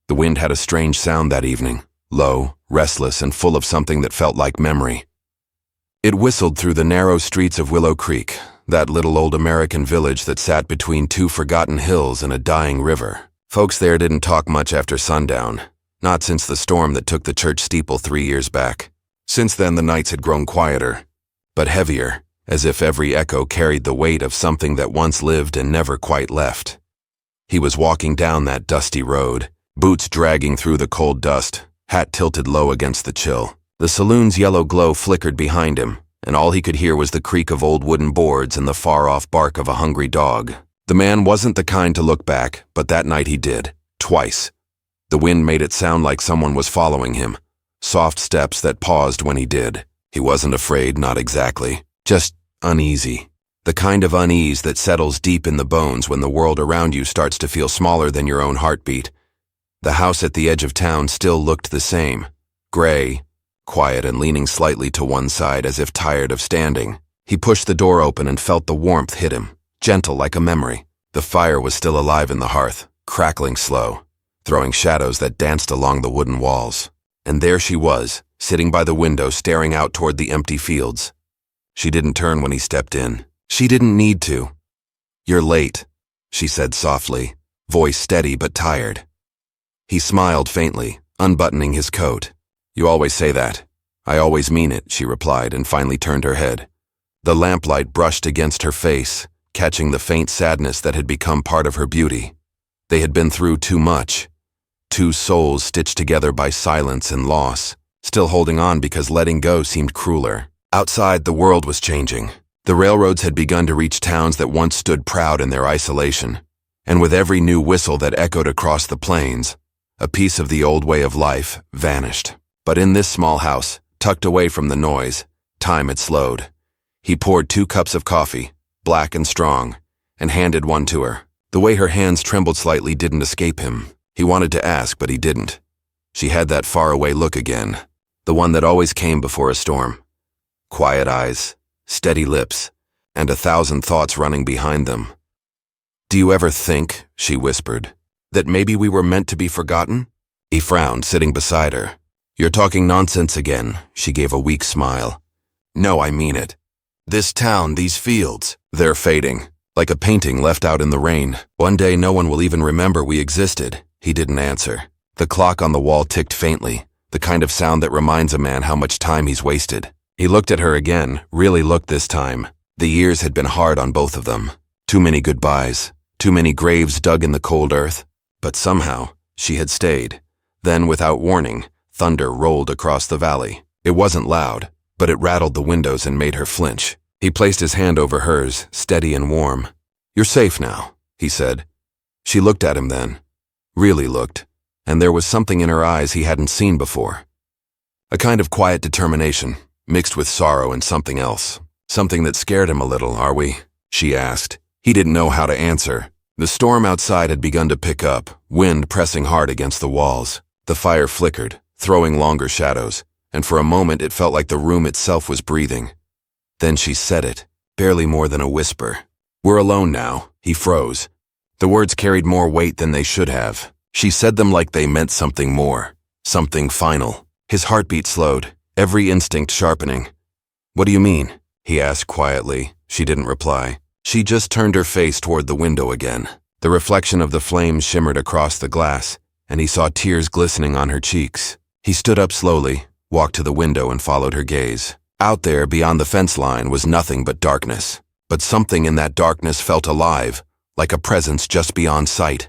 The wind had a strange sound that evening, low, restless, and full of something that felt like memory. It whistled through the narrow streets of Willow Creek, that little old American village that sat between two forgotten hills and a dying river. Folks there didn't talk much after sundown, not since the storm that took the church steeple 3 years back. Since then, the nights had grown quieter, but heavier, as if every echo carried the weight of something that once lived and never quite left. He was walking down that dusty road, boots dragging through the cold dust, hat tilted low against the chill. The saloon's yellow glow flickered behind him, and all he could hear was the creak of old wooden boards and the far-off bark of a hungry dog. The man wasn't the kind to look back, but that night he did, twice. The wind made it sound like someone was following him, soft steps that paused when he did. He wasn't afraid, not exactly, just uneasy. The kind of unease that settles deep in the bones when the world around you starts to feel smaller than your own heartbeat. The house at the edge of town still looked the same, gray, quiet and leaning slightly to one side as if tired of standing. He pushed the door open and felt the warmth hit him, gentle like a memory. The fire was still alive in the hearth, crackling slow, throwing shadows that danced along the wooden walls. And there she was, sitting by the window staring out toward the empty fields. She didn't turn when he stepped in. She didn't need to. "You're late," she said softly, voice steady but tired. He smiled faintly, unbuttoning his coat. "You always say that. I always mean it," she replied, and finally turned her head. The lamplight brushed against her face, catching the faint sadness that had become part of her beauty. They had been through too much. Two souls stitched together by silence and loss, still holding on because letting go seemed crueler. Outside, the world was changing. The railroads had begun to reach towns that once stood proud in their isolation, and with every new whistle that echoed across the plains, a piece of the old way of life vanished. But in this small house, tucked away from the noise, time had slowed. He poured 2 cups of coffee, black and strong, and handed one to her. The way her hands trembled slightly didn't escape him. He wanted to ask, but he didn't. She had that faraway look again, the one that always came before a storm. Quiet eyes, steady lips, and 1,000 thoughts running behind them. "Do you ever think," she whispered, "that maybe we were meant to be forgotten?" He frowned, sitting beside her. "You're talking nonsense again," she gave a weak smile. "No, I mean it. This town, these fields, they're fading, like a painting left out in the rain. One day no one will even remember we existed." He didn't answer. The clock on the wall ticked faintly, the kind of sound that reminds a man how much time he's wasted. He looked at her again, really looked this time. The years had been hard on both of them. Too many goodbyes, too many graves dug in the cold earth. But somehow, she had stayed. Then, without warning, thunder rolled across the valley. It wasn't loud, but it rattled the windows and made her flinch. He placed his hand over hers, steady and warm. "You're safe now," he said. She looked at him then, really looked, and there was something in her eyes he hadn't seen before. A kind of quiet determination, mixed with sorrow and something else. "Something that scared him a little, are we?" she asked. He didn't know how to answer. The storm outside had begun to pick up, wind pressing hard against the walls. The fire flickered, throwing longer shadows, and for a moment it felt like the room itself was breathing. Then she said it, barely more than a whisper. "We're alone now." He froze. The words carried more weight than they should have. She said them like they meant something more, something final. His heartbeat slowed, every instinct sharpening. "What do you mean?" he asked quietly. She didn't reply. She just turned her face toward the window again. The reflection of the flames shimmered across the glass, and he saw tears glistening on her cheeks. He stood up slowly, walked to the window and followed her gaze. Out there, beyond the fence line, was nothing but darkness. But something in that darkness felt alive, like a presence just beyond sight.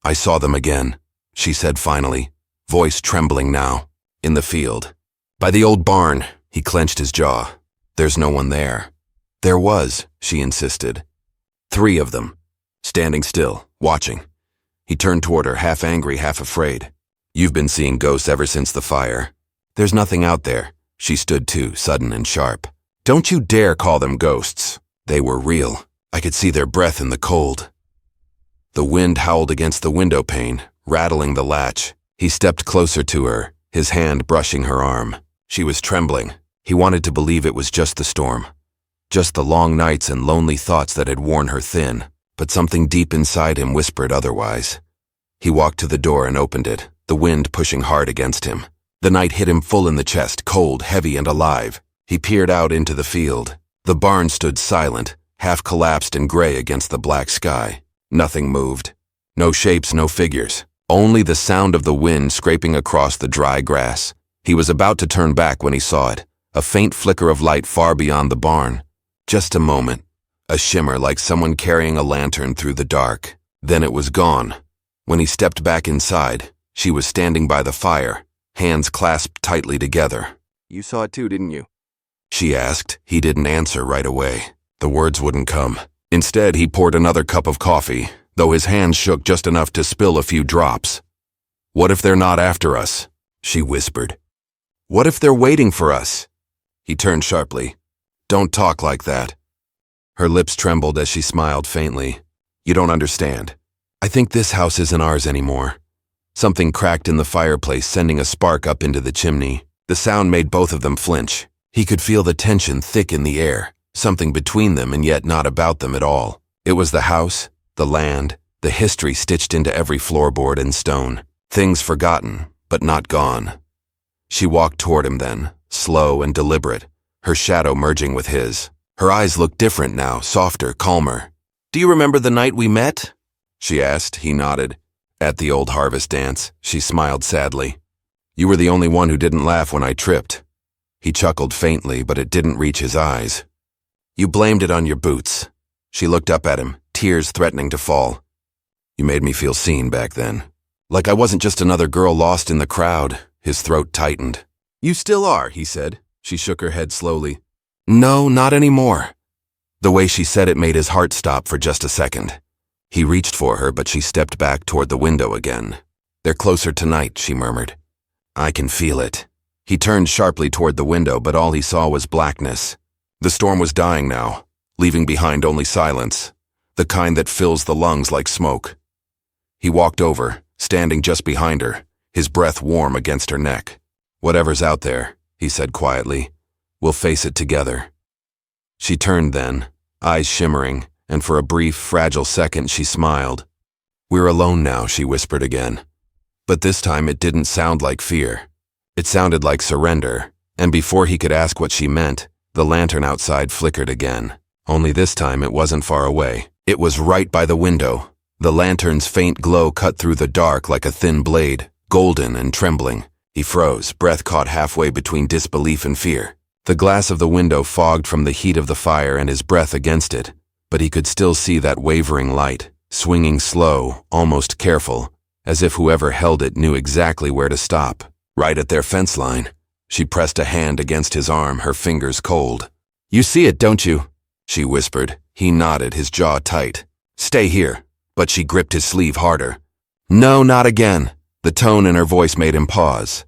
"I saw them again," she said finally, voice trembling now, "in the field. By the old barn." He clenched his jaw. "There's no one there." "There was," she insisted. 3 of them, standing still, watching. He turned toward her, half angry, half afraid. "You've been seeing ghosts ever since the fire." "There's nothing out there." She stood too, sudden and sharp. "Don't you dare call them ghosts." They were real. I could see their breath in the cold. The wind howled against the window pane, rattling the latch. He stepped closer to her, his hand brushing her arm. She was trembling. He wanted to believe it was just the storm, just the long nights and lonely thoughts that had worn her thin, but something deep inside him whispered otherwise. He walked to the door and opened it, the wind pushing hard against him. The night hit him full in the chest, cold, heavy, and alive. He peered out into the field. The barn stood silent, half collapsed and gray against the black sky. Nothing moved. No shapes, no figures. Only the sound of the wind scraping across the dry grass. He was about to turn back when he saw it, a faint flicker of light far beyond the barn. Just a moment, a shimmer like someone carrying a lantern through the dark. Then it was gone. When he stepped back inside, she was standing by the fire, hands clasped tightly together. "You saw it too, didn't you?" She asked. He didn't answer right away. The words wouldn't come. Instead, he poured another cup of coffee, though his hands shook just enough to spill a few drops. "What if they're not after us?" she whispered. "What if they're waiting for us?" He turned sharply. "Don't talk like that." Her lips trembled as she smiled faintly. "You don't understand. I think this house isn't ours anymore." Something cracked in the fireplace, sending a spark up into the chimney. The sound made both of them flinch. He could feel the tension thick in the air, something between them and yet not about them at all. It was the house, the land, the history stitched into every floorboard and stone. Things forgotten, but not gone. She walked toward him then, slow and deliberate, her shadow merging with his. Her eyes looked different now, softer, calmer. "Do you remember the night we met?" she asked. He nodded. "At the old harvest dance," she smiled sadly. "You were the only one who didn't laugh when I tripped." He chuckled faintly, but it didn't reach his eyes. "You blamed it on your boots." She looked up at him, tears threatening to fall. "You made me feel seen back then. Like I wasn't just another girl lost in the crowd." His throat tightened. "You still are," he said. She shook her head slowly. "No, not anymore." The way she said it made his heart stop for just a second. He reached for her, but she stepped back toward the window again. "They're closer tonight," she murmured. "I can feel it." He turned sharply toward the window, but all he saw was blackness. The storm was dying now, leaving behind only silence, the kind that fills the lungs like smoke. He walked over, standing just behind her, his breath warm against her neck. "Whatever's out there," he said quietly, "we'll face it together." She turned then, eyes shimmering, and for a brief, fragile second she smiled. "We're alone now," she whispered again. But this time it didn't sound like fear. It sounded like surrender, and before he could ask what she meant, the lantern outside flickered again. Only this time it wasn't far away. It was right by the window. The lantern's faint glow cut through the dark like a thin blade, golden and trembling. He froze, breath caught halfway between disbelief and fear. The glass of the window fogged from the heat of the fire and his breath against it, but he could still see that wavering light, swinging slow, almost careful, as if whoever held it knew exactly where to stop, right at their fence line. She pressed a hand against his arm, her fingers cold. "You see it, don't you?" she whispered. He nodded, his jaw tight. "Stay here." But she gripped his sleeve harder. "No, not again." The tone in her voice made him pause.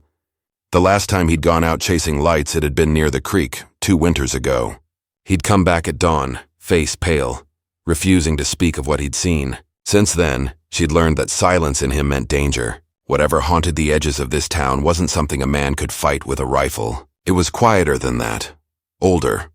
The last time he'd gone out chasing lights, it had been near the creek, 2 winters ago. He'd come back at dawn, face pale, refusing to speak of what he'd seen. Since then, she'd learned that silence in him meant danger. Whatever haunted the edges of this town wasn't something a man could fight with a rifle. It was quieter than that. Older.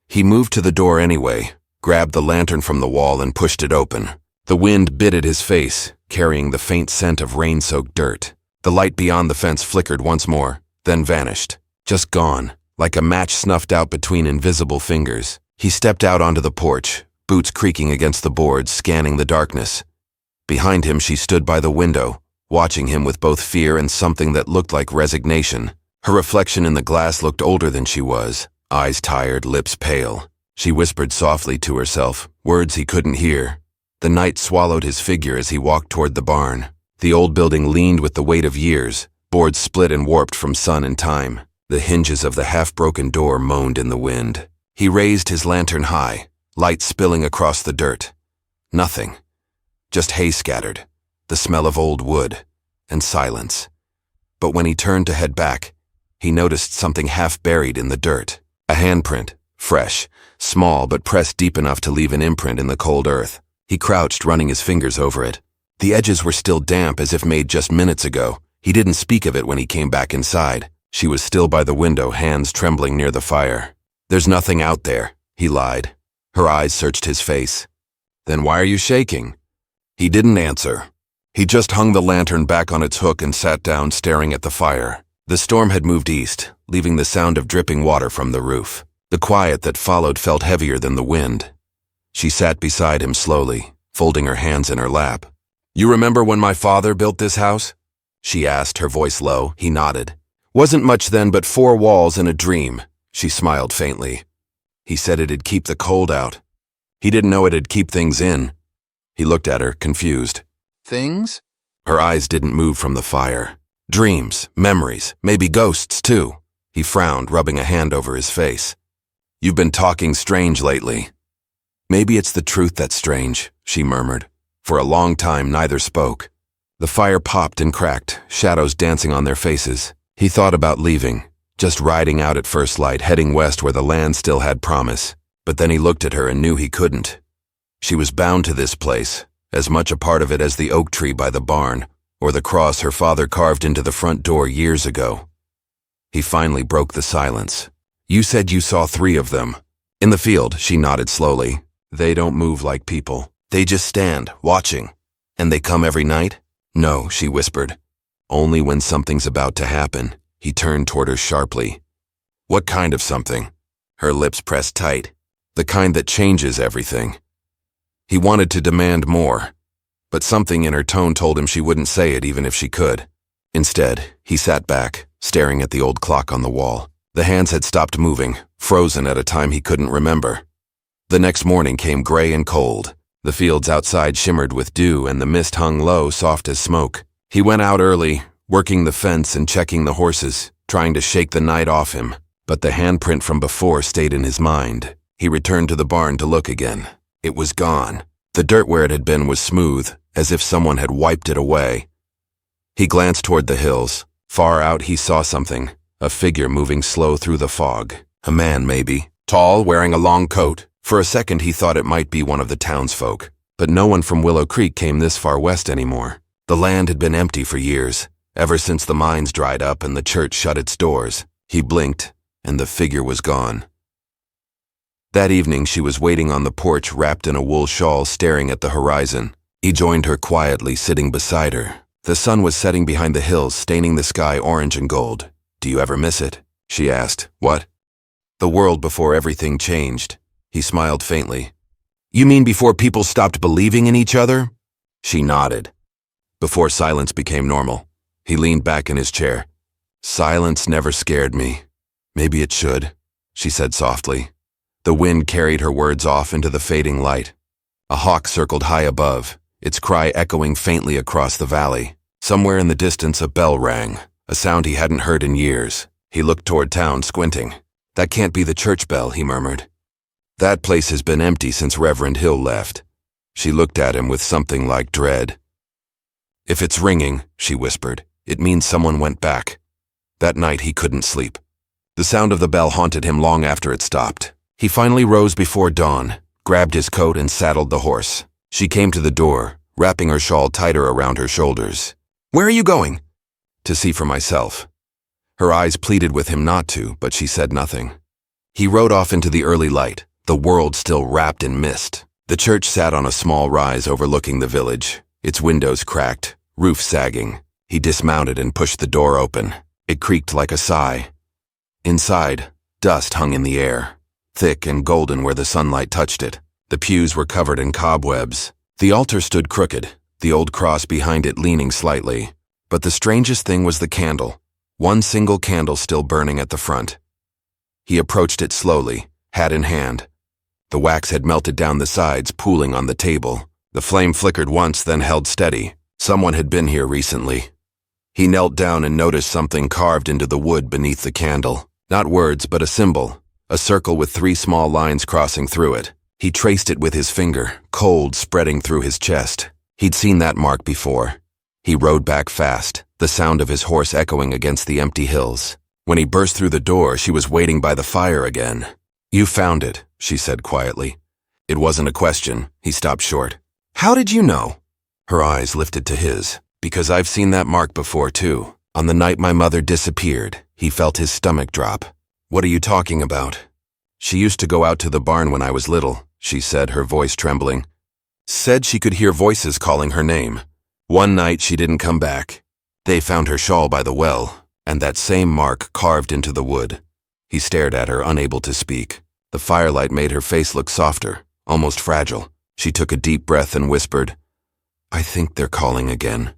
He moved to the door anyway, grabbed the lantern from the wall and pushed it open. The wind bit at his face, carrying the faint scent of rain-soaked dirt. The light beyond the fence flickered once more, then vanished. Just gone, like a match snuffed out between invisible fingers. He stepped out onto the porch, boots creaking against the boards, scanning the darkness. Behind him, she stood by the window, watching him with both fear and something that looked like resignation. Her reflection in the glass looked older than she was, eyes tired, lips pale. She whispered softly to herself, words he couldn't hear. The night swallowed his figure as he walked toward the barn. The old building leaned with the weight of years, boards split and warped from sun and time. The hinges of the half-broken door moaned in the wind. He raised his lantern high, light spilling across the dirt. Nothing. Just hay scattered, the smell of old wood, and silence. But when he turned to head back, he noticed something half buried in the dirt. A handprint, fresh, small but pressed deep enough to leave an imprint in the cold earth. He crouched, running his fingers over it. The edges were still damp, as if made just minutes ago. He didn't speak of it when he came back inside. She was still by the window, hands trembling near the fire. "There's nothing out there," he lied. Her eyes searched his face. "Then why are you shaking?" He didn't answer. He just hung the lantern back on its hook and sat down staring at the fire. The storm had moved east, leaving the sound of dripping water from the roof. The quiet that followed felt heavier than the wind. She sat beside him slowly, folding her hands in her lap. "You remember when my father built this house?" she asked, her voice low. He nodded. "Wasn't much then, but 4 walls and a dream." She smiled faintly. "He said it'd keep the cold out. He didn't know it'd keep things in." He looked at her, confused. "Things?" Her eyes didn't move from the fire. "Dreams, memories, maybe ghosts too." He frowned, rubbing a hand over his face. "You've been talking strange lately." "Maybe it's the truth that's strange," she murmured. For a long time, neither spoke. The fire popped and cracked, shadows dancing on their faces. He thought about leaving, just riding out at first light, heading west where the land still had promise. But then he looked at her and knew he couldn't. She was bound to this place, as much a part of it as the oak tree by the barn, or the cross her father carved into the front door years ago. He finally broke the silence. "You said you saw 3 of them." "In the field," she nodded slowly. "They don't move like people. They just stand, watching." "And they come every night?" "No," she whispered. "Only when something's about to happen." He turned toward her sharply. "What kind of something?" Her lips pressed tight. "The kind that changes everything." He wanted to demand more, but something in her tone told him she wouldn't say it even if she could. Instead, he sat back, staring at the old clock on the wall. The hands had stopped moving, frozen at a time he couldn't remember. The next morning came gray and cold. The fields outside shimmered with dew and the mist hung low, soft as smoke. He went out early, working the fence and checking the horses, trying to shake the night off him. But the handprint from before stayed in his mind. He returned to the barn to look again. It was gone. The dirt where it had been was smooth, as if someone had wiped it away. He glanced toward the hills. Far out he saw something, a figure moving slow through the fog. A man, maybe. Tall, wearing a long coat. For a second he thought it might be one of the townsfolk. But no one from Willow Creek came this far west anymore. The land had been empty for years, ever since the mines dried up and the church shut its doors. He blinked, and the figure was gone. That evening she was waiting on the porch, wrapped in a wool shawl, staring at the horizon. He joined her quietly, sitting beside her. The sun was setting behind the hills, staining the sky orange and gold. "Do you ever miss it?" she asked. "What?" "The world before everything changed." He smiled faintly. "You mean before people stopped believing in each other?" She nodded. "Before silence became normal." He leaned back in his chair. "Silence never scared me." "Maybe it should," she said softly. The wind carried her words off into the fading light. A hawk circled high above, its cry echoing faintly across the valley. Somewhere in the distance a bell rang, a sound he hadn't heard in years. He looked toward town, squinting. "That can't be the church bell," he murmured. "That place has been empty since Reverend Hill left." She looked at him with something like dread. "If it's ringing," she whispered, "it means someone went back." That night he couldn't sleep. The sound of the bell haunted him long after it stopped. He finally rose before dawn, grabbed his coat and saddled the horse. She came to the door, wrapping her shawl tighter around her shoulders. "Where are you going?" "To see for myself." Her eyes pleaded with him not to, but she said nothing. He rode off into the early light, the world still wrapped in mist. The church sat on a small rise overlooking the village, its windows cracked, roof sagging. He dismounted and pushed the door open. It creaked like a sigh. Inside, dust hung in the air, thick and golden where the sunlight touched it. The pews were covered in cobwebs. The altar stood crooked, the old cross behind it leaning slightly. But the strangest thing was the candle, one single candle still burning at the front. He approached it slowly, hat in hand. The wax had melted down the sides, pooling on the table. The flame flickered once, then held steady. Someone had been here recently. He knelt down and noticed something carved into the wood beneath the candle. Not words, but a symbol, a circle with 3 small lines crossing through it. He traced it with his finger, cold spreading through his chest. He'd seen that mark before. He rode back fast, the sound of his horse echoing against the empty hills. When he burst through the door, she was waiting by the fire again. "You found it," she said quietly. It wasn't a question. He stopped short. "How did you know?" Her eyes lifted to his. "Because I've seen that mark before, too. On the night my mother disappeared." He felt his stomach drop. "What are you talking about?" "She used to go out to the barn when I was little," she said, her voice trembling. "Said she could hear voices calling her name. One night she didn't come back. They found her shawl by the well, and that same mark carved into the wood. He stared at her, unable to speak. The firelight made her face look softer, almost fragile. She took a deep breath and whispered, "I think they're calling again."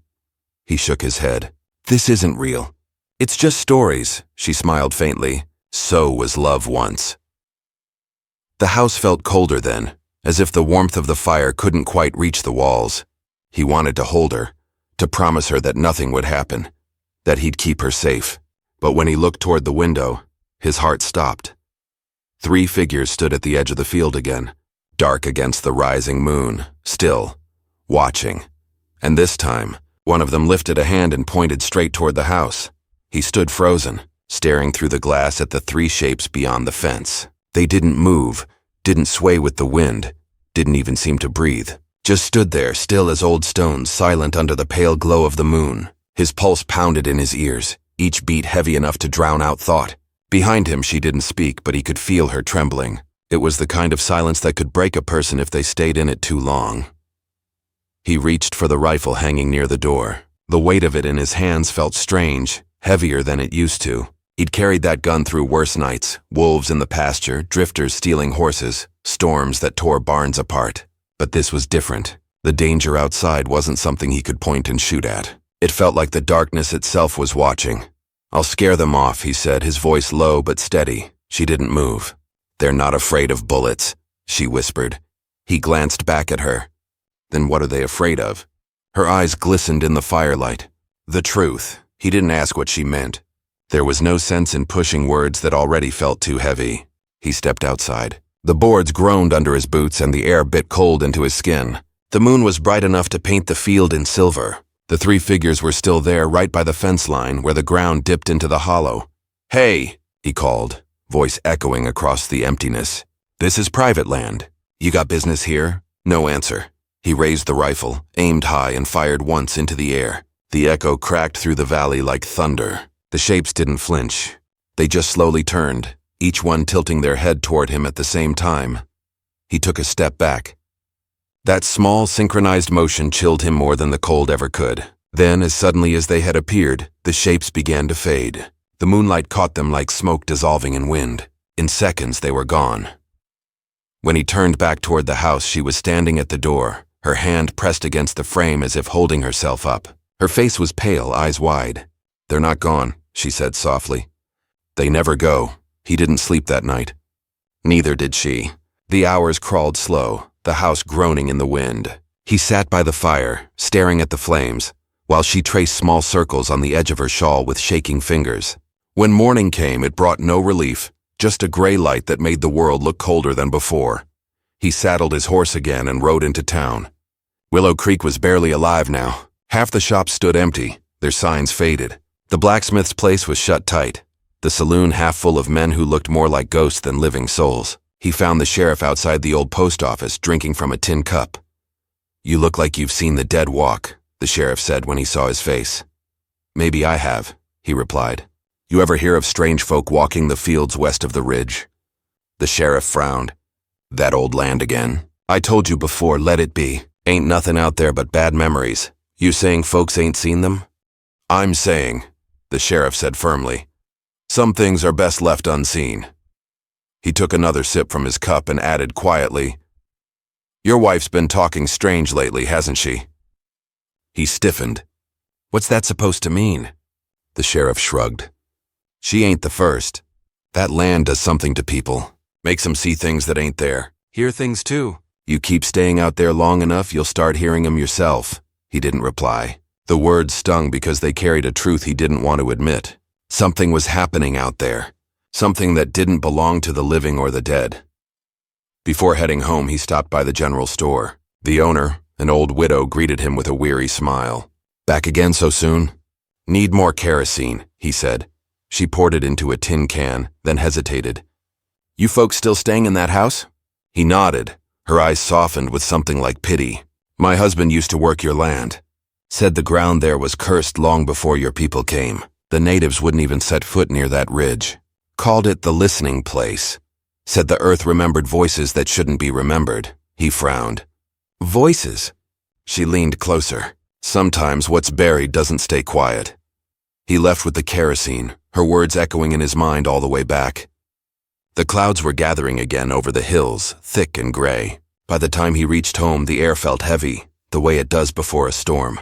He shook his head. "This isn't real. It's just stories," she smiled faintly. "So was love once." The house felt colder then, as if the warmth of the fire couldn't quite reach the walls. He wanted to hold her, to promise her that nothing would happen, that he'd keep her safe. But when he looked toward the window, his heart stopped. 3 figures stood at the edge of the field again, dark against the rising moon, still, watching. And this time, one of them lifted a hand and pointed straight toward the house. He stood frozen, staring through the glass at the 3 shapes beyond the fence. They didn't move, didn't sway with the wind, didn't even seem to breathe. Just stood there, still as old stones, silent under the pale glow of the moon. His pulse pounded in his ears, each beat heavy enough to drown out thought. Behind him she didn't speak, but he could feel her trembling. It was the kind of silence that could break a person if they stayed in it too long. He reached for the rifle hanging near the door. The weight of it in his hands felt strange, heavier than it used to. He'd carried that gun through worse nights, wolves in the pasture, drifters stealing horses, storms that tore barns apart. But this was different. The danger outside wasn't something he could point and shoot at. It felt like the darkness itself was watching. "I'll scare them off," he said, his voice low but steady. She didn't move. "They're not afraid of bullets," she whispered. He glanced back at her. "Then what are they afraid of?" Her eyes glistened in the firelight. The truth. He didn't ask what she meant. There was no sense in pushing words that already felt too heavy. He stepped outside. The boards groaned under his boots and the air bit cold into his skin. The moon was bright enough to paint the field in silver. The 3 figures were still there, right by the fence line, where the ground dipped into the hollow. "Hey," he called, voice echoing across the emptiness. "This is private land. You got business here?" No answer. He raised the rifle, aimed high, and fired once into the air. The echo cracked through the valley like thunder. The shapes didn't flinch. They just slowly turned, each one tilting their head toward him at the same time. He took a step back. That small, synchronized motion chilled him more than the cold ever could. Then, as suddenly as they had appeared, the shapes began to fade. The moonlight caught them like smoke dissolving in wind. In seconds, they were gone. When he turned back toward the house, she was standing at the door, her hand pressed against the frame as if holding herself up. Her face was pale, eyes wide. "They're not gone," she said softly. "They never go." He didn't sleep that night. Neither did she. The hours crawled slow, the house groaning in the wind. He sat by the fire, staring at the flames, while she traced small circles on the edge of her shawl with shaking fingers. When morning came, it brought no relief, just a gray light that made the world look colder than before. He saddled his horse again and rode into town. Willow Creek was barely alive now. Half the shops stood empty, their signs faded. The blacksmith's place was shut tight, the saloon half full of men who looked more like ghosts than living souls. He found the sheriff outside the old post office, drinking from a tin cup. "You look like you've seen the dead walk," the sheriff said when he saw his face. "Maybe I have," he replied. "You ever hear of strange folk walking the fields west of the ridge?" The sheriff frowned. "That old land again? I told you before, let it be. Ain't nothing out there but bad memories. You saying folks ain't seen them?" "I'm saying," the sheriff said firmly, "some things are best left unseen." He took another sip from his cup and added quietly, "Your wife's been talking strange lately, hasn't she?" He stiffened. "What's that supposed to mean?" The sheriff shrugged. "She ain't the first. That land does something to people. Makes them see things that ain't there. Hear things too. You keep staying out there long enough, you'll start hearing them yourself." He didn't reply. The words stung because they carried a truth he didn't want to admit. Something was happening out there. Something that didn't belong to the living or the dead. Before heading home, he stopped by the general store. The owner, an old widow, greeted him with a weary smile. "Back again so soon?" "Need more kerosene," he said. She poured it into a tin can, then hesitated. "You folks still staying in that house?" He nodded. Her eyes softened with something like pity. "My husband used to work your land. Said the ground there was cursed long before your people came. The natives wouldn't even set foot near that ridge. Called it the listening place. Said the earth remembered voices that shouldn't be remembered." He frowned. "Voices?" She leaned closer. Sometimes what's buried doesn't stay quiet. He left with the kerosene, her words echoing in his mind all the way back. The clouds were gathering again over the hills, thick and gray. By the time he reached home, the air felt heavy, the way it does before a storm.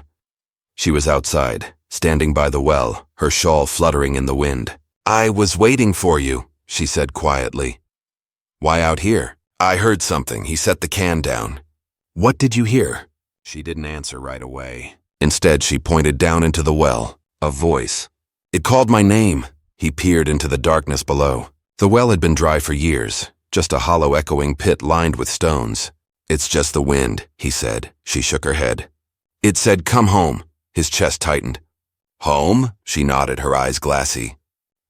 She was outside, standing by the well, her shawl fluttering in the wind. "I was waiting for you," she said quietly. "Why out here?" "I heard something." He set the can down. "What did you hear?" She didn't answer right away. Instead, she pointed down into the well. A voice. It called my name. He peered into the darkness below. The well had been dry for years, just a hollow echoing pit lined with stones. "It's just the wind," he said. She shook her head. "It said, 'Come home.'" His chest tightened. "Home?" She nodded, her eyes glassy.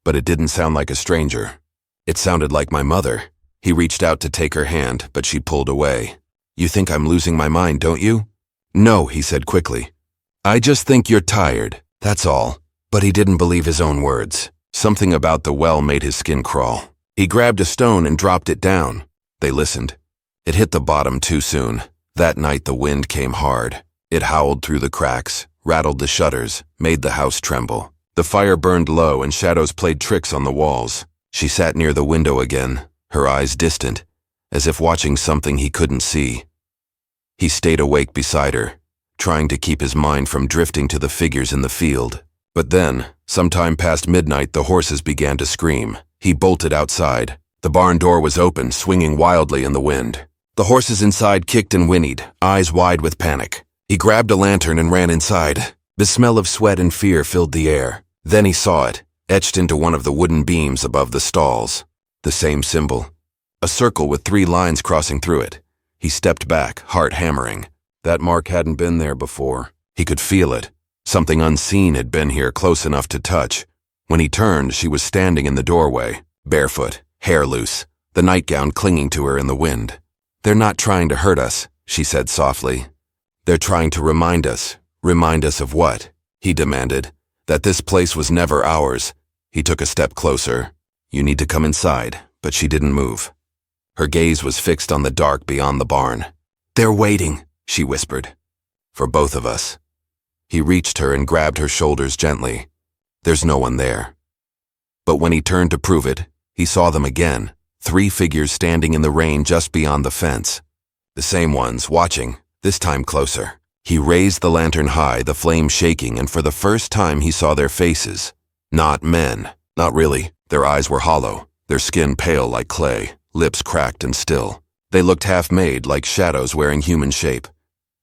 But it didn't sound like a stranger. It sounded like my mother. He reached out to take her hand, but she pulled away. "You think I'm losing my mind, don't you?" "No," he said quickly. "I just think you're tired, that's all." But he didn't believe his own words. Something about the well made his skin crawl. He grabbed a stone and dropped it down. They listened. It hit the bottom too soon. That night the wind came hard. It howled through the cracks, rattled the shutters, made the house tremble. The fire burned low and shadows played tricks on the walls. She sat near the window again, her eyes distant, as if watching something he couldn't see. He stayed awake beside her, trying to keep his mind from drifting to the figures in the field. But then, sometime past midnight, the horses began to scream. He bolted outside. The barn door was open, swinging wildly in the wind. The horses inside kicked and whinnied, eyes wide with panic. He grabbed a lantern and ran inside. The smell of sweat and fear filled the air. Then he saw it, etched into one of the wooden beams above the stalls. The same symbol. A circle with 3 lines crossing through it. He stepped back, heart hammering. That mark hadn't been there before. He could feel it. Something unseen had been here, close enough to touch. When he turned, she was standing in the doorway, barefoot, hair loose, the nightgown clinging to her in the wind. "They're not trying to hurt us," she said softly. "They're trying to remind us." "Remind us of what?" he demanded. "That this place was never ours." He took a step closer. "You need to come inside," but she didn't move. Her gaze was fixed on the dark beyond the barn. "They're waiting," she whispered. "For both of us." He reached her and grabbed her shoulders gently. There's no one there. But when he turned to prove it, he saw them again, 3 figures standing in the rain just beyond the fence. The same ones, watching, this time closer. He raised the lantern high, the flame shaking, and for the first time he saw their faces. Not men. Not really. Their eyes were hollow, their skin pale like clay, lips cracked and still. They looked half-made, like shadows wearing human shape.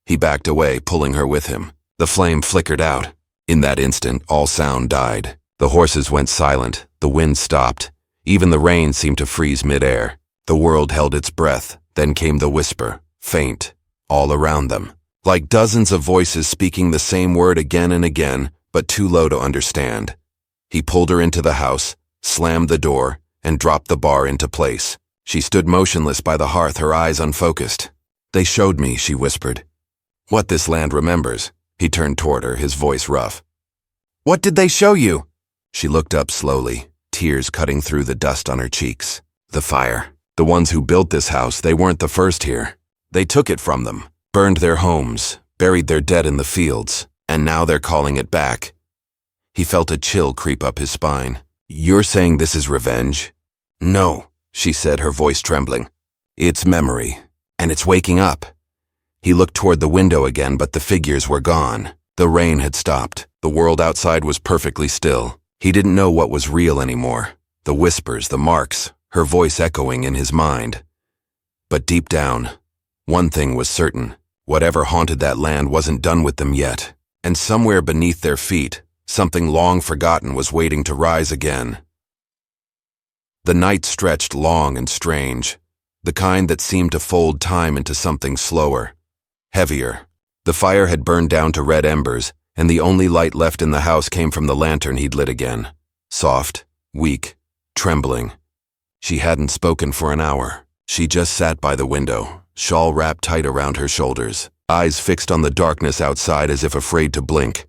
He backed away, pulling her with him. The flame flickered out. In that instant, all sound died. The horses went silent, the wind stopped. Even the rain seemed to freeze midair. The world held its breath, then came the whisper, faint, all around them. Like dozens of voices speaking the same word again and again, but too low to understand. He pulled her into the house, slammed the door, and dropped the bar into place. She stood motionless by the hearth, her eyes unfocused. "They showed me," she whispered. "What this land remembers." He turned toward her, his voice rough. "What did they show you?" She looked up slowly, tears cutting through the dust on her cheeks. "The fire. The ones who built this house, they weren't the first here. They took it from them, burned their homes, buried their dead in the fields, and now they're calling it back." He felt a chill creep up his spine. "You're saying this is revenge?" "No," she said, her voice trembling. "It's memory, and it's waking up." He looked toward the window again, but the figures were gone. The rain had stopped. The world outside was perfectly still. He didn't know what was real anymore. The whispers, the marks, her voice echoing in his mind. But deep down, one thing was certain. Whatever haunted that land wasn't done with them yet. And somewhere beneath their feet, something long forgotten was waiting to rise again. The night stretched long and strange, the kind that seemed to fold time into something slower, heavier. The fire had burned down to red embers, and the only light left in the house came from the lantern he'd lit again. Soft, weak, trembling. She hadn't spoken for an hour. She just sat by the window, shawl wrapped tight around her shoulders, eyes fixed on the darkness outside as if afraid to blink.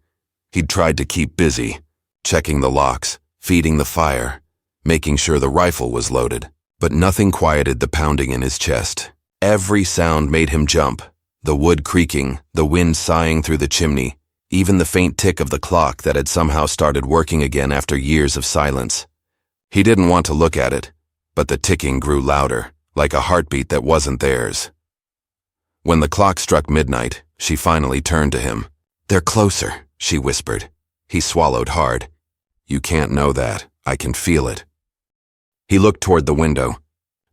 He'd tried to keep busy, checking the locks, feeding the fire, making sure the rifle was loaded, but nothing quieted the pounding in his chest. Every sound made him jump. The wood creaking, the wind sighing through the chimney, even the faint tick of the clock that had somehow started working again after years of silence. He didn't want to look at it, but the ticking grew louder, like a heartbeat that wasn't theirs. When the clock struck midnight, she finally turned to him. "They're closer," she whispered. He swallowed hard. "You can't know that. I can feel it." He looked toward the window.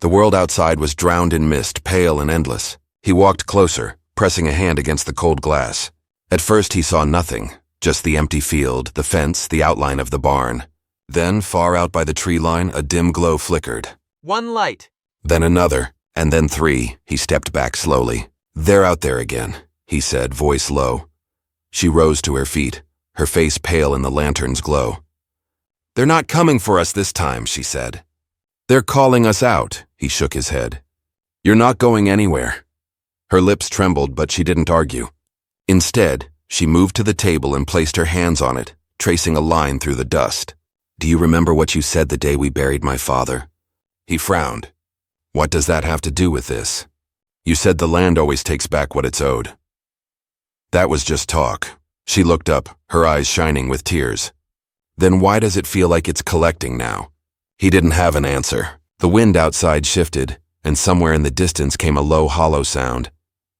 The world outside was drowned in mist, pale and endless. He walked closer, pressing a hand against the cold glass. At first he saw nothing, just the empty field, the fence, the outline of the barn. Then, far out by the tree line, a dim glow flickered. "One light." Then another, and then three. He stepped back slowly. "They're out there again," he said, voice low. She rose to her feet, her face pale in the lantern's glow. "They're not coming for us this time," she said. "They're calling us out," he shook his head. "You're not going anywhere." Her lips trembled, but she didn't argue. Instead, she moved to the table and placed her hands on it, tracing a line through the dust. "Do you remember what you said the day we buried my father?" He frowned. "What does that have to do with this?" "You said the land always takes back what it's owed." "That was just talk." She looked up, her eyes shining with tears. "Then why does it feel like it's collecting now?" He didn't have an answer. The wind outside shifted, and somewhere in the distance came a low, hollow sound,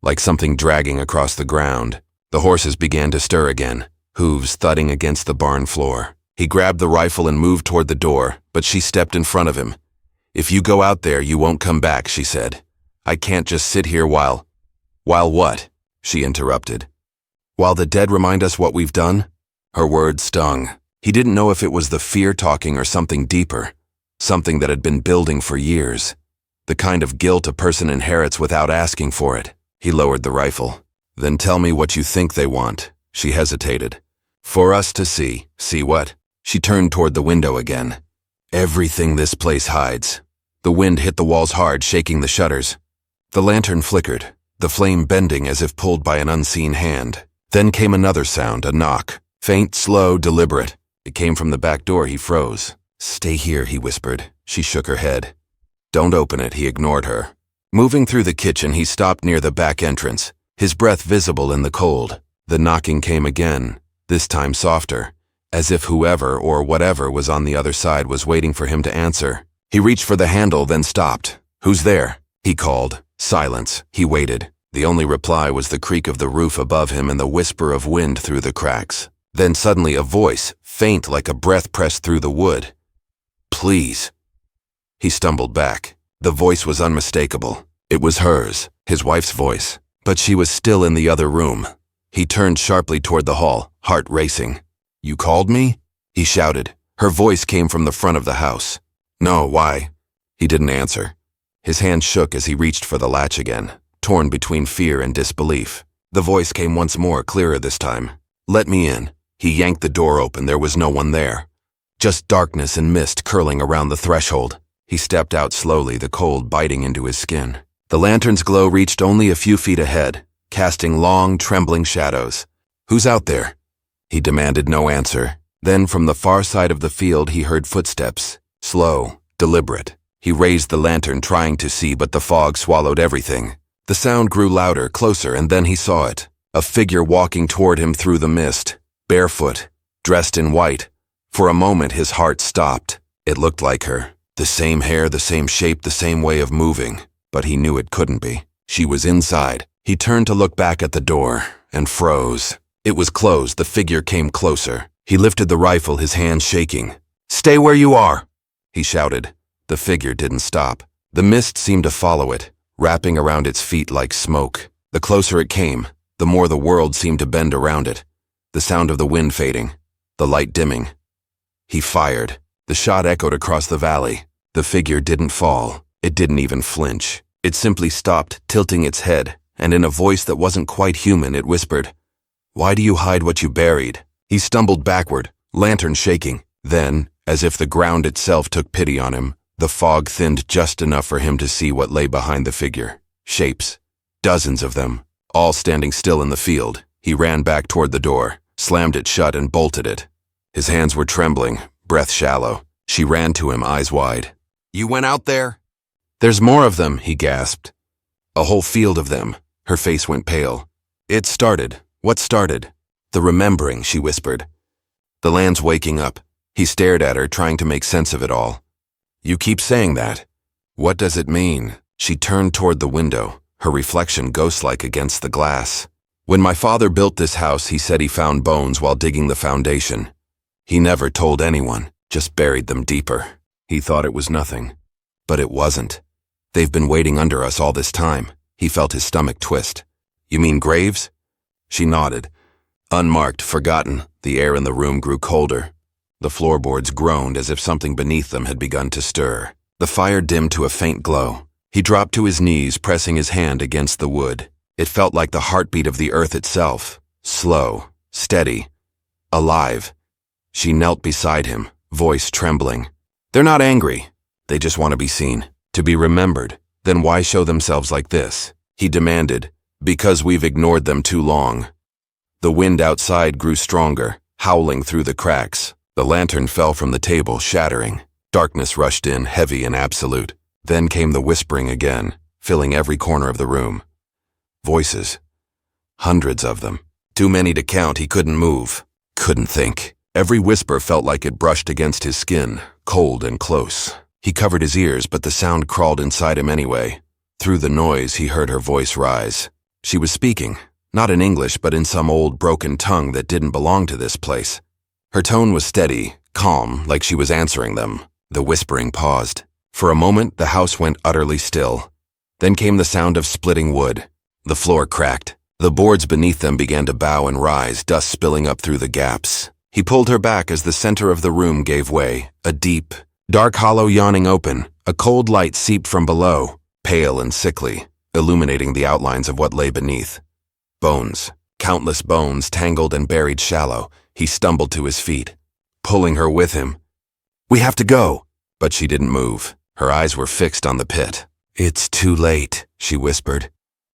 like something dragging across the ground. The horses began to stir again, hooves thudding against the barn floor. He grabbed the rifle and moved toward the door, but she stepped in front of him. "If you go out there, you won't come back," she said. "I can't just sit here while—" "While what?" she interrupted. "While the dead remind us what we've done?" Her words stung. He didn't know if it was the fear talking or something deeper, something that had been building for years. The kind of guilt a person inherits without asking for it. He lowered the rifle. "Then tell me what you think they want." She hesitated. "For us to see." "See what?" She turned toward the window again. "Everything this place hides." The wind hit the walls hard, shaking the shutters. The lantern flickered, the flame bending as if pulled by an unseen hand. Then came another sound, a knock. Faint, slow, deliberate. It came from the back door. He froze. "Stay here," he whispered. She shook her head. "Don't open it," he ignored her. Moving through the kitchen, he stopped near the back entrance, his breath visible in the cold. The knocking came again, this time softer, as if whoever or whatever was on the other side was waiting for him to answer. He reached for the handle, then stopped. "Who's there?" he called. Silence. He waited. The only reply was the creak of the roof above him and the whisper of wind through the cracks. Then suddenly a voice, faint like a breath pressed through the wood. "Please." He stumbled back. The voice was unmistakable. It was hers, his wife's voice, but she was still in the other room. He turned sharply toward the hall, heart racing. "You called me?" he shouted. Her voice came from the front of the house. "No, why?" He didn't answer. His hand shook as he reached for the latch again, torn between fear and disbelief. The voice came once more, clearer this time. "Let me in." He yanked the door open. There was no one there. Just darkness and mist curling around the threshold. He stepped out slowly, the cold biting into his skin. The lantern's glow reached only a few feet ahead, casting long, trembling shadows. "Who's out there?" He demanded no answer. Then from the far side of the field he heard footsteps, slow, deliberate. He raised the lantern, trying to see, but the fog swallowed everything. The sound grew louder, closer, and then he saw it. A figure walking toward him through the mist, barefoot, dressed in white. For a moment his heart stopped. It looked like her. The same hair, the same shape, the same way of moving. But he knew it couldn't be. She was inside. He turned to look back at the door, and froze. It was closed. The figure came closer. He lifted the rifle, his hands shaking. "Stay where you are!" he shouted. The figure didn't stop. The mist seemed to follow it, wrapping around its feet like smoke. The closer it came, the more the world seemed to bend around it. The sound of the wind fading, the light dimming. He fired. The shot echoed across the valley. The figure didn't fall. It didn't even flinch. It simply stopped, tilting its head, and in a voice that wasn't quite human, it whispered, "Why do you hide what you buried?" He stumbled backward, lantern shaking. Then, as if the ground itself took pity on him, the fog thinned just enough for him to see what lay behind the figure. Shapes. Dozens of them, all standing still in the field. He ran back toward the door, slammed it shut and bolted it. His hands were trembling, breath shallow. She ran to him, eyes wide. "You went out there?" "There's more of them," he gasped. "A whole field of them." Her face went pale. "It started." "What started?" The remembering, she whispered. The land's waking up. He stared at her, trying to make sense of it all. You keep saying that. What does it mean? She turned toward the window, her reflection ghost-like against the glass. When my father built this house, he said he found bones while digging the foundation. He never told anyone, just buried them deeper. He thought it was nothing. But it wasn't. They've been waiting under us all this time. He felt his stomach twist. You mean graves? She nodded. Unmarked, forgotten, the air in the room grew colder. The floorboards groaned as if something beneath them had begun to stir. The fire dimmed to a faint glow. He dropped to his knees, pressing his hand against the wood. It felt like the heartbeat of the earth itself. Slow, steady, alive. She knelt beside him, voice trembling. They're not angry. They just want to be seen, to be remembered. Then why show themselves like this? He demanded. Because we've ignored them too long. The wind outside grew stronger, howling through the cracks. The lantern fell from the table, shattering. Darkness rushed in, heavy and absolute. Then came the whispering again, filling every corner of the room. Voices. Hundreds of them. Too many to count. He couldn't move. Couldn't think. Every whisper felt like it brushed against his skin, cold and close. He covered his ears, but the sound crawled inside him anyway. Through the noise, he heard her voice rise. She was speaking, not in English, but in some old broken tongue that didn't belong to this place. Her tone was steady, calm, like she was answering them. The whispering paused. For a moment, the house went utterly still. Then came the sound of splitting wood. The floor cracked. The boards beneath them began to bow and rise, dust spilling up through the gaps. He pulled her back as the center of the room gave way, a deep, dark hollow yawning open. A cold light seeped from below, pale and sickly, illuminating the outlines of what lay beneath. Bones, countless bones tangled and buried shallow. He stumbled to his feet, pulling her with him. We have to go. But she didn't move. Her eyes were fixed on the pit. It's too late, she whispered.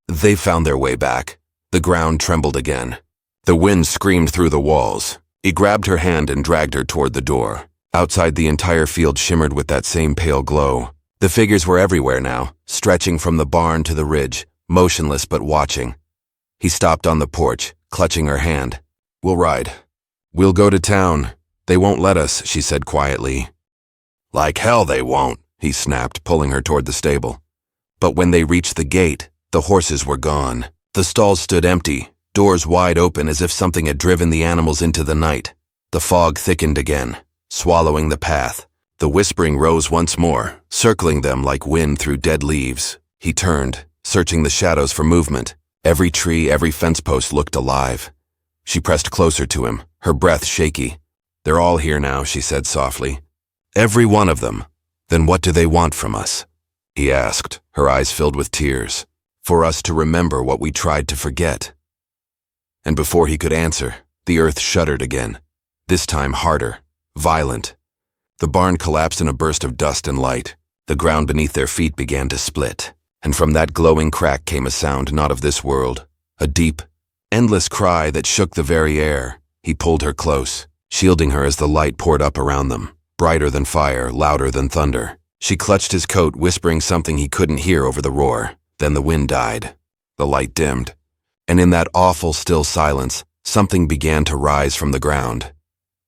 They found their way back. The ground trembled again. The wind screamed through the walls. He grabbed her hand and dragged her toward the door. Outside, the entire field shimmered with that same pale glow. The figures were everywhere now, stretching from the barn to the ridge, motionless but watching. He stopped on the porch, clutching her hand. We'll ride. We'll go to town. They won't let us, she said quietly. Like hell they won't, he snapped, pulling her toward the stable. But when they reached the gate, the horses were gone. The stalls stood empty, doors wide open as if something had driven the animals into the night. The fog thickened again, swallowing the path. The whispering rose once more, circling them like wind through dead leaves. He turned, searching the shadows for movement. Every tree, every fence post looked alive. She pressed closer to him, her breath shaky. They're all here now, she said softly. Every one of them. Then what do they want from us? He asked, her eyes filled with tears. For us to remember what we tried to forget. And before he could answer, the earth shuddered again. This time harder, violent. The barn collapsed in a burst of dust and light. The ground beneath their feet began to split. And from that glowing crack came a sound not of this world. A deep, endless cry that shook the very air. He pulled her close, shielding her as the light poured up around them. Brighter than fire, louder than thunder. She clutched his coat, whispering something he couldn't hear over the roar. Then the wind died. The light dimmed. And in that awful, still silence, something began to rise from the ground.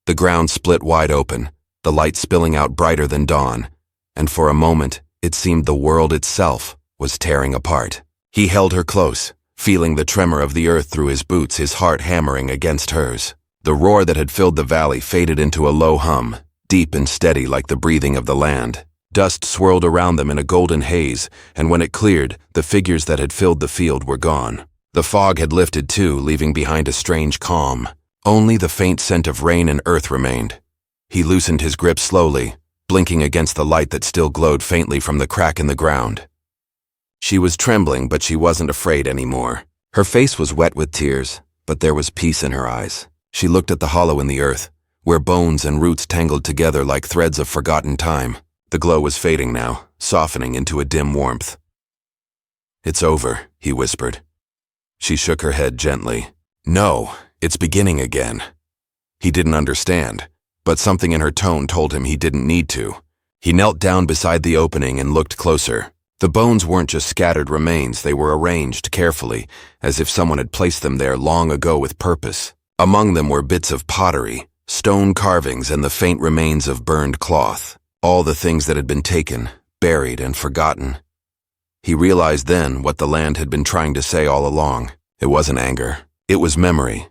The ground split wide open, the light spilling out brighter than dawn. And for a moment, it seemed the world itself was tearing apart. He held her close, feeling the tremor of the earth through his boots, his heart hammering against hers. The roar that had filled the valley faded into a low hum, deep and steady like the breathing of the land. Dust swirled around them in a golden haze, and when it cleared, the figures that had filled the field were gone. The fog had lifted too, leaving behind a strange calm. Only the faint scent of rain and earth remained. He loosened his grip slowly, blinking against the light that still glowed faintly from the crack in the ground. She was trembling, but she wasn't afraid anymore. Her face was wet with tears, but there was peace in her eyes. She looked at the hollow in the earth, where bones and roots tangled together like threads of forgotten time. The glow was fading now, softening into a dim warmth. It's over, he whispered. She shook her head gently. No, it's beginning again. He didn't understand, but something in her tone told him he didn't need to. He knelt down beside the opening and looked closer. The bones weren't just scattered remains, they were arranged carefully, as if someone had placed them there long ago with purpose. Among them were bits of pottery, stone carvings, and the faint remains of burned cloth, all the things that had been taken, buried, and forgotten. He realized then what the land had been trying to say all along. It wasn't anger. It was memory.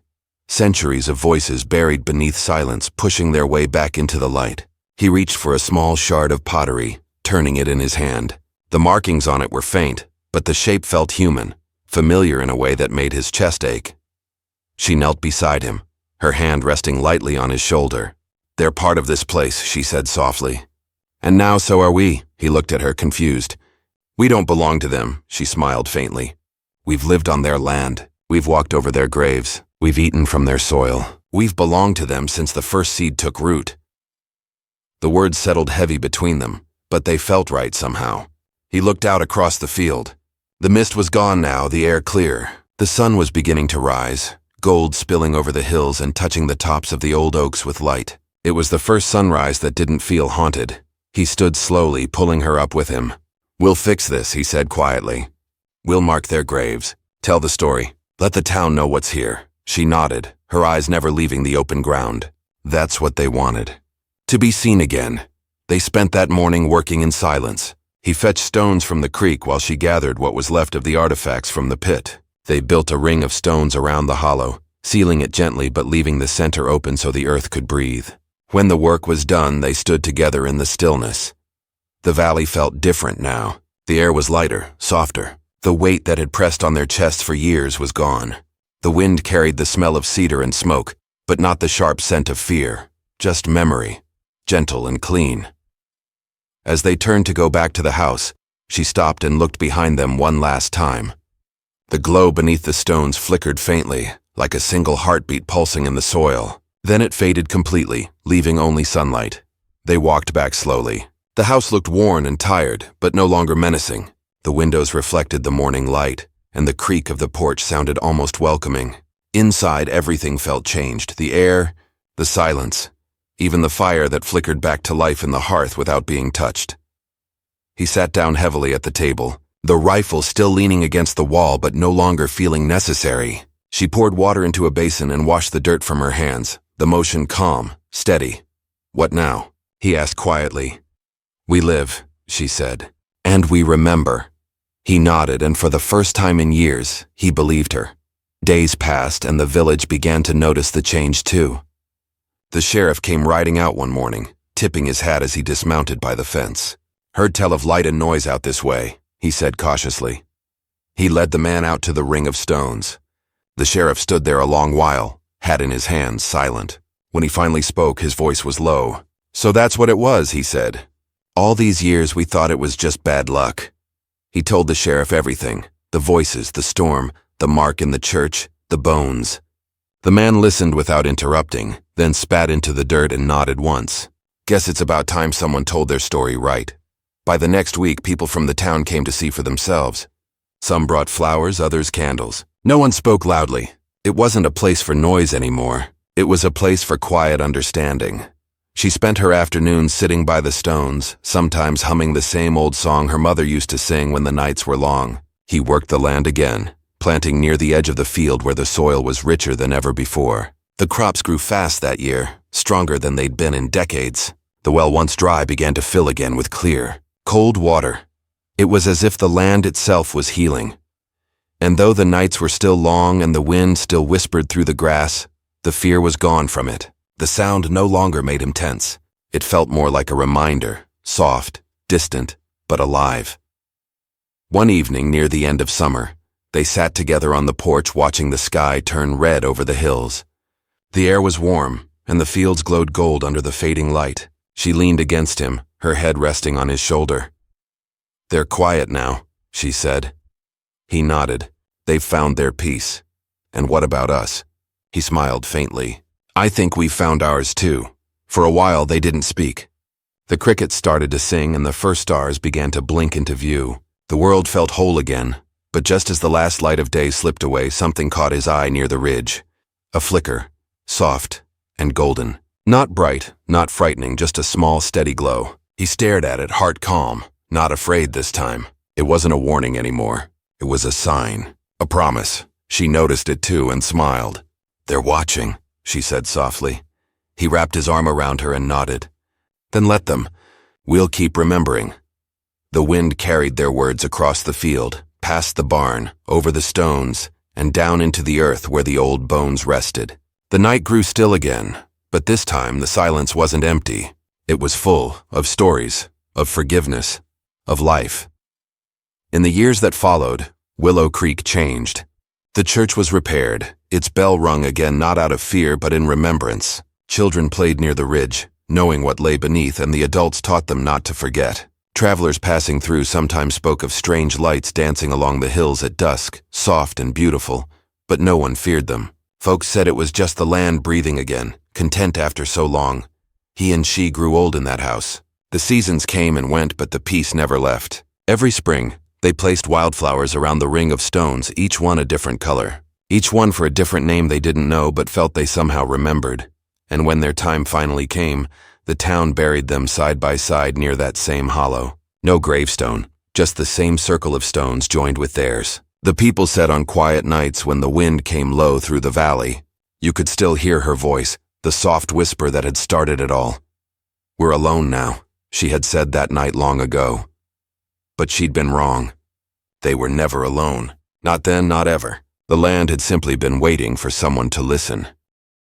Centuries of voices buried beneath silence, pushing their way back into the light. He reached for a small shard of pottery, turning it in his hand. The markings on it were faint, but the shape felt human, familiar in a way that made his chest ache. She knelt beside him, her hand resting lightly on his shoulder. "They're part of this place," she said softly. "And now so are we." He looked at her, confused. "We don't belong to them," she smiled faintly. "We've lived on their land. We've walked over their graves. We've eaten from their soil. We've belonged to them since the first seed took root." The words settled heavy between them, but they felt right somehow. He looked out across the field. The mist was gone now, the air clear. The sun was beginning to rise, gold spilling over the hills and touching the tops of the old oaks with light. It was the first sunrise that didn't feel haunted. He stood slowly, pulling her up with him. "We'll fix this," he said quietly. "We'll mark their graves. Tell the story. Let the town know what's here." She nodded, her eyes never leaving the open ground. That's what they wanted. To be seen again. They spent that morning working in silence. He fetched stones from the creek while she gathered what was left of the artifacts from the pit. They built a ring of stones around the hollow, sealing it gently but leaving the center open so the earth could breathe. When the work was done, they stood together in the stillness. The valley felt different now. The air was lighter, softer. The weight that had pressed on their chests for years was gone. The wind carried the smell of cedar and smoke, but not the sharp scent of fear, just memory, gentle and clean. As they turned to go back to the house, she stopped and looked behind them one last time. The glow beneath the stones flickered faintly, like a single heartbeat pulsing in the soil. Then it faded completely, leaving only sunlight. They walked back slowly. The house looked worn and tired, but no longer menacing. The windows reflected the morning light, and the creak of the porch sounded almost welcoming. Inside, everything felt changed. The air, the silence, even the fire that flickered back to life in the hearth without being touched. He sat down heavily at the table, the rifle still leaning against the wall but no longer feeling necessary. She poured water into a basin and washed the dirt from her hands, the motion calm, steady. "What now?" he asked quietly. "We live," she said, "and we remember." He nodded, and for the first time in years, he believed her. Days passed, and the village began to notice the change too. The sheriff came riding out one morning, tipping his hat as he dismounted by the fence. "Heard tell of light and noise out this way," he said cautiously. He led the man out to the ring of stones. The sheriff stood there a long while, hat in his hands, silent. When he finally spoke, his voice was low. "So that's what it was," he said. "All these years we thought it was just bad luck." He told the sheriff everything, the voices, the storm, the mark in the church, the bones. The man listened without interrupting, then spat into the dirt and nodded once. "Guess it's about time someone told their story right." By the next week, people from the town came to see for themselves. Some brought flowers, others candles. No one spoke loudly. It wasn't a place for noise anymore. It was a place for quiet understanding. She spent her afternoons sitting by the stones, sometimes humming the same old song her mother used to sing when the nights were long. He worked the land again, planting near the edge of the field where the soil was richer than ever before. The crops grew fast that year, stronger than they'd been in decades. The well once dry began to fill again with clear, cold water. It was as if the land itself was healing. And though the nights were still long and the wind still whispered through the grass, the fear was gone from it. The sound no longer made him tense. It felt more like a reminder, soft, distant, but alive. One evening near the end of summer, they sat together on the porch watching the sky turn red over the hills. The air was warm, and the fields glowed gold under the fading light. She leaned against him, her head resting on his shoulder. "They're quiet now," she said. He nodded. "They've found their peace. And what about us?" He smiled faintly. "I think we've found ours too." For a while they didn't speak. The crickets started to sing and the first stars began to blink into view. The world felt whole again, but just as the last light of day slipped away, something caught his eye near the ridge. A flicker, soft and golden. Not bright, not frightening, just a small, steady glow. He stared at it, heart calm, not afraid this time. It wasn't a warning anymore. It was a sign, a promise. She noticed it too and smiled. "They're watching," she said softly. He wrapped his arm around her and nodded. "Then let them. We'll keep remembering." The wind carried their words across the field, past the barn, over the stones, and down into the earth where the old bones rested. The night grew still again, but this time the silence wasn't empty. It was full of stories, of forgiveness, of life. In the years that followed, Willow Creek changed. The church was repaired, its bell rung again not out of fear but in remembrance. Children played near the ridge, knowing what lay beneath, and the adults taught them not to forget. Travelers passing through sometimes spoke of strange lights dancing along the hills at dusk, soft and beautiful, but no one feared them. Folks said it was just the land breathing again, content after so long. He and she grew old in that house. The seasons came and went, but the peace never left. Every spring, they placed wildflowers around the ring of stones, each one a different color. Each one for a different name they didn't know but felt they somehow remembered. And when their time finally came, the town buried them side by side near that same hollow. No gravestone, just the same circle of stones joined with theirs. The people said on quiet nights when the wind came low through the valley, you could still hear her voice, the soft whisper that had started it all. "We're alone now," she had said that night long ago. But she'd been wrong. They were never alone. Not then, not ever. The land had simply been waiting for someone to listen.